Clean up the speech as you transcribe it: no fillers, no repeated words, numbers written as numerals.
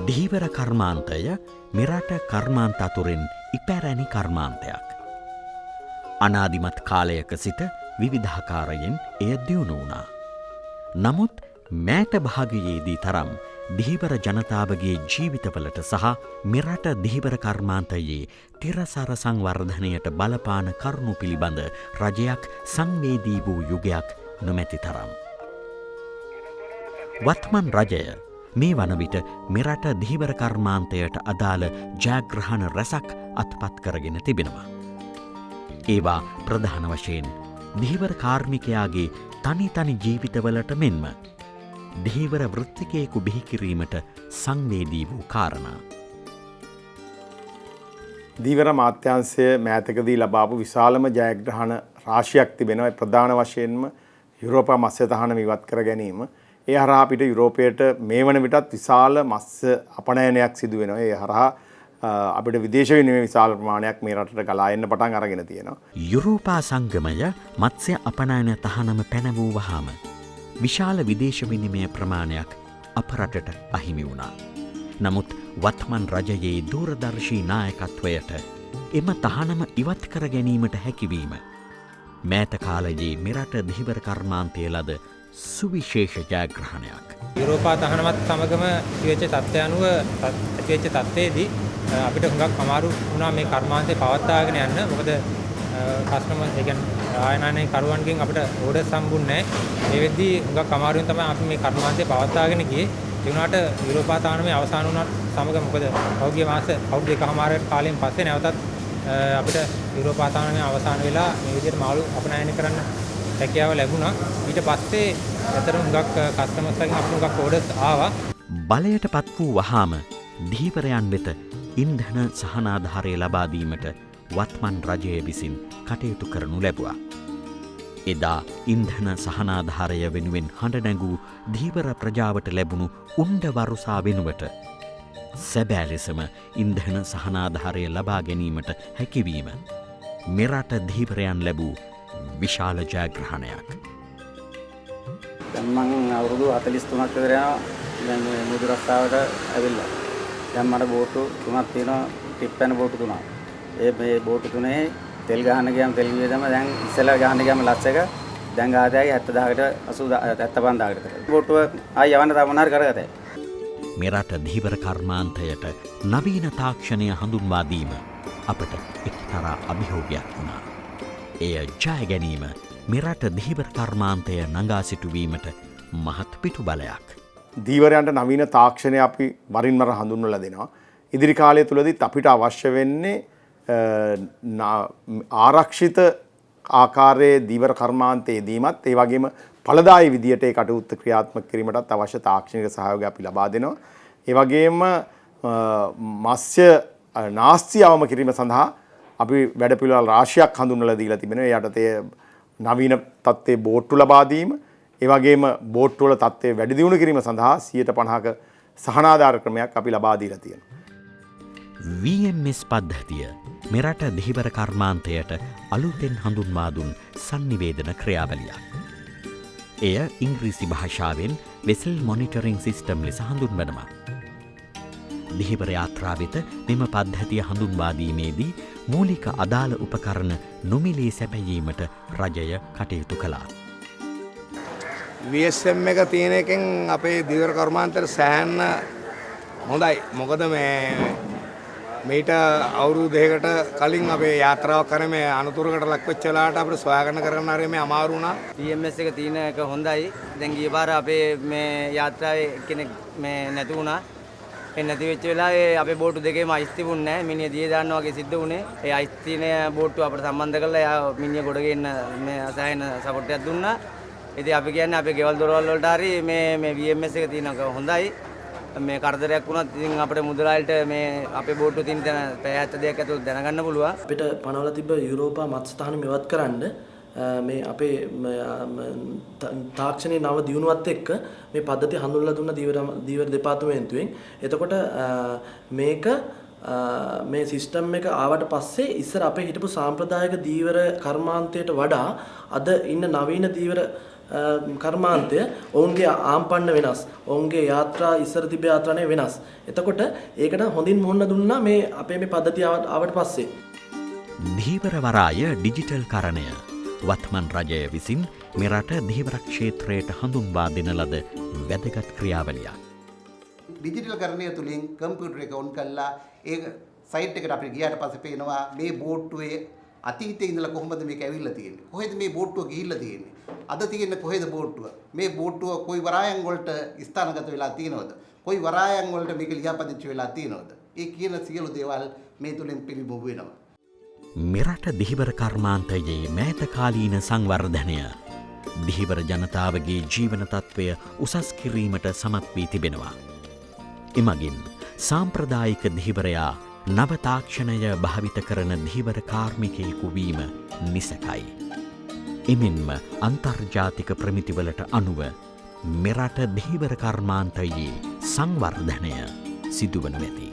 ධීවර කර්මාන්තය මෙරට කර්මාන්ත අතුරින් ඉපැරැණි කර්මාන්තයක්. අනාදිමත් කාලයක සිට විවිධාකාරයෙන් එය දියුණු වුණා. නමුත් මෑත භාගයේදී තරම් ධීවර ජනතාවගේ ජීවිතවලට සහ මෙරට ධීවර කර්මාන්තයේ තිරසර සංවර්ධනයට බලපාන කරුණු පිළිබඳ රජයක් සංවේදී වූ යුගයක් නොමැති තරම්. වත්මන් රජය මේ වන විට මෙරට ධීවර කර්මාන්තයට අදාළ ජයග්‍රහණ රැසක් අත්පත් කරගෙන තිබෙනවා. ඒවා ප්‍රධාන වශයෙන් ධීවර කාර්මිකයාගේ තනි ජීවිතවලට මෙන්ම ධීවර වෘත්තිකයෙකු බිහිකිරීමට සංවේදී වූ කාරණා. ධීවර මාත්‍යාංශය මෑතකදී ලබාපු විශාලම ජයග්‍රහණ රාශියක් තිබෙනවා. ප්‍රධාන වශයෙන්ම යුරෝපා මත්ස්‍ය තහනම ඉවත් කර ගැනීම. ඒ හරහා අපිට යුරෝපයට මේ වන විටත් විශාල මත්ස්‍ය අපනයනයක් සිදු වෙනවා. ඒ හරහා අපිට විදේශ විනිමය විශාල ප්‍රමාණයක් මේ රටට ගලා එන්න පටන් අරගෙන තියෙනවා. යුරෝපා සංගමය මත්ස්‍ය අපනයන තහනම පැනවූ වහාම විශාල විදේශ විනිමය ප්‍රමාණයක් අප රටට අහිමි වුණා. නමුත් වත්මන් රජයේ දූරදර්ශී නායකත්වයට එම තහනම ඉවත් කර ගැනීමට හැකිවීම මෑත කාලයේ මෙරට ධීවර කර්මාන්තය ලද සුවිශේෂ ජයග්‍රහණයක්. යුරෝපා තහනමත් සමගම ඇතිවෙච්ච තත්ත්වය අනුව ඇතිවෙච්ච තත්ත්වයේදී අපිට හුඟක් අමාරු වුණා මේ කර්මාන්තය පවත්වාගෙන යන්න. මොකද කස්ටමර් ඒ කියන්නේ ආයනනයේ කරුවන්ගෙන් අපිට ඕඩර්ස් හම්බුන්නේ නැහැ. ඒ වෙද්දී හුඟක් අමාරුවෙන් තමයි අපි මේ කර්මාන්තය පවත්වාගෙන ගියේ. ඒ වුණාට යුරෝපා තහනමේ අවසන් වුණාට සමග මොකද පෞද්ගලික මාස අවුරුදු 1කමාරකට කාලයෙන් පස්සේ නැවතත් අපිට යුරෝපා තහනමේ අවසන් වෙලා මේ විදිහට මාළු අපනයනය කරන්න හැකියාව ලැබුණා. ඊට පස්සේ අතර හුඟක් කස්ටමර්ස්ලාගෙන් අපිට හුඟක් ඕඩර්ස් ආවා. බලයටපත් වූ වහාම ධීවරයන් වෙත ඉන්ධන සහනාධාරය ලබා දීමට වත්මන් රජය විසින් කටයුතු කරනු ලැබුවා. එදා ඉන්ධන සහනාධාරය වෙනුවෙන් හඬ නැගූ ධීවර ප්‍රජාවට ලැබුණු උණ්ඩ වරුසා වෙනුවට සැබෑ ලෙසම ඉන්ධන සහනාධාරය ලබා ගැනීමට හැකිවීම මෙරට ධීවරයන් ලැබූ විශාල ජයග්‍රහණයක්. දැන් මම අවුරුදු 43ක් විතර යනවා දැන් මේ මුහුදු රස්සාවට ඇවිල්ලා. දැන් මට බෝට්ටු 3ක් තියෙනවා, ටිප් යන බෝට්ටු 3ක්. මේ බෝට්ටු තුනේ තෙල් ගහන්න ගියාම තෙල් වියදම දැන් ඉස්සෙල්ලා ගහන්න ගියාම ලස් එක දැන් ගාතයයි 70000කට 75000කට විතර. බෝට්ටුව ආයි යවන්න තව මොනාර කරගතයි. මෙරට ධීවර කර්මාන්තයට නවීන තාක්ෂණය හඳුන්වා දීම අපට එක්තරා අභියෝගයක් වුණා. එය ජය ගැනීම මෙරට ධීවර කර්මාන්තය නඟා සිටුවීමට මහත් පිටුබලයක්. ධීවරයන්ට නවීන තාක්ෂණය අපි වරින් වර හඳුන්වලා දෙනවා. ඉදිරි කාලය තුලදීත් අපිට අවශ්‍ය වෙන්නේ ආරක්ෂිත ආකාරයේ ධීවර කර්මාන්තයේදීමත් ඒ වගේම ඵලදායී විදියට ඒ කටයුත්ත ක්‍රියාත්මක කිරීමටත් අවශ්‍ය තාක්ෂණික සහයෝගය අපි ලබා දෙනවා. ඒ වගේම මත්ස්‍ය නාස්ති අවම කිරීම සඳහා අපි වැඩපිළිවෙළ රාශියක් හඳුන්වලා දීලා තිබෙනවා. ඒ යටතේ නවීන තත්ත්වයේ බෝට්ටු ලබා දීම, ඒ වගේම බෝට්ටු වල තත්ත්වය වැඩි දියුණු කිරීම සඳහා 50%ක සහනාධාර ක්‍රමයක් අපි ලබා දීලා තියෙනවා. VMS පද්ධතිය මෙරට ධීවර කර්මාන්තයට අලුතෙන් හඳුන්වා දුන් sannivedana ක්‍රියාවලියක්. එය ඉංග්‍රීසි භාෂාවෙන් vessel monitoring system ලෙස හඳුන්වනවා. ධීවර යාත්‍රා වෙත මෙම පද්ධතිය හඳුන්වා දීමේදී මූලික අදාළ උපකරණ නොමිලේ සැපයීමට රජය කටයුතු කළා. VSM එක තියෙන එකෙන් අපේ ධීවර කර්මාන්තයට සෑහෙන හොඳයි. මොකද මේට අවුරුදු දෙකකට කලින් අපේ යාත්‍රාවක් කරේ මේ අනතුරකට ලක් වෙච්ච වෙලාවට අපිට සොයාගන්න කරගන්න හරිය මේ අමාරු වුණා. TMS එක තියෙන එක හොඳයි. දැන් ගිය පාර අපේ මේ යාත්‍රාවේ කෙනෙක් මේ නැති වුණා. ඒ නැති වෙච්ච වෙලාවේ අපේ බෝට්ටු දෙකේම අයිස් තිබුණේ නැහැ. මිනිහ දියේ දාන්න වගේ සිද්ධ වුණේ. ඒ අයිස් තියෙන බෝට්ටුව අපිට සම්බන්ධ කරලා එයා මිනිහ ගොඩ ගෙන්න මේ අසහන සපෝට් එකක් දුන්නා. ඉතින් අපි කියන්නේ අපේ ගෙවල් දොරවල් වලට හරි මේ VMS එක තියෙන එක හොඳයි. මේ කරදරයක් වුණත් ඉතින් අපේ මුදලාලට මේ අපේ බෝට්ටුව තියෙන තැන පැය 72ක් ඇතුළත දැනගන්න පුළුවන්. අපිට පනවලා තිබ්බ යුරෝපා මත්ස්‍ය තහනම ඉවත් කරන්න මේ අපේ තාක්ෂණයේ නව දියුණුවත් එක්ක මේ පද්ධතිය හඳුන්වලා දුන්න ධීවර දෙපාර්තමේන්තුවෙන්. එතකොට මේක මේ සිස්ටම් එක ආවට පස්සේ ඉස්සර අපේ හිටපු සාම්ප්‍රදායික ධීවර කර්මාන්තයට වඩා අද ඉන්න නවීන ධීවර කර්මාන්තය ඔවුන්ගේ ආම්පන්න වෙනස්. ඔවුන්ගේ යාත්‍රා ඉස්සර තිබ්බ යාත්‍රානේ වෙනස්. එතකොට ඒකට හොඳින් මුහුණ දුන්නා මේ අපේ මේ පද්ධතිය ආවට පස්සේ. ධීවරවරාය ඩිජිටල් කරණය වත්මන් රජය විසින් මෙරට ධීවර ක්ෂේත්‍රයට හඳුන්වා දෙන ලද වැදගත් ක්‍රියාවලියක්. ඩිජිටල් කරණය තුළින් කම්පියුටර් එක ඔන් කළා ඒ සයිට් එකට අපිට ගියාට පස්සේ පේනවා මේ බෝට්ටුවේ අතීතයේ ඉඳලා කොහොමද මේක ඇවිල්ලා තියෙන්නේ, කොහෙද මේ බෝට්ටුව ගිහිල්ලා තියෙන්නේ, අද තියෙන්නේ කොහෙද බෝට්ටුව, මේ බෝට්ටුව කොයි වරායන් වලට ස්ථානගත වෙලා තියෙනවද, කොයි වරායන් වලට මේක ලියාපදිංචි වෙලා තියෙනවද, ඒ කියන සියලු දේවල් මේ තුලින් පිළිබිඹු වෙනවා. මෙරට දිහිවර කර්මාන්තයේ මෑතකාලීන සංවර්ධනය දිහිවර ජනතාවගේ ජීවන තත්ත්වය උසස් කිරීමට සමත් වී තිබෙනවා. එමගින් සාම්ප්‍රදායික දිහිවරයා නව තාක්ෂණය භාවිත කරන දිහිවර කාර්මිකයෙකු වීම නිසකයි. එමෙන්ම අන්තර්ජාතික ප්‍රමිතිවලට අනුව මෙරට දිහිවර කර්මාන්තයේ සංවර්ධනය සිදුවනු ඇති.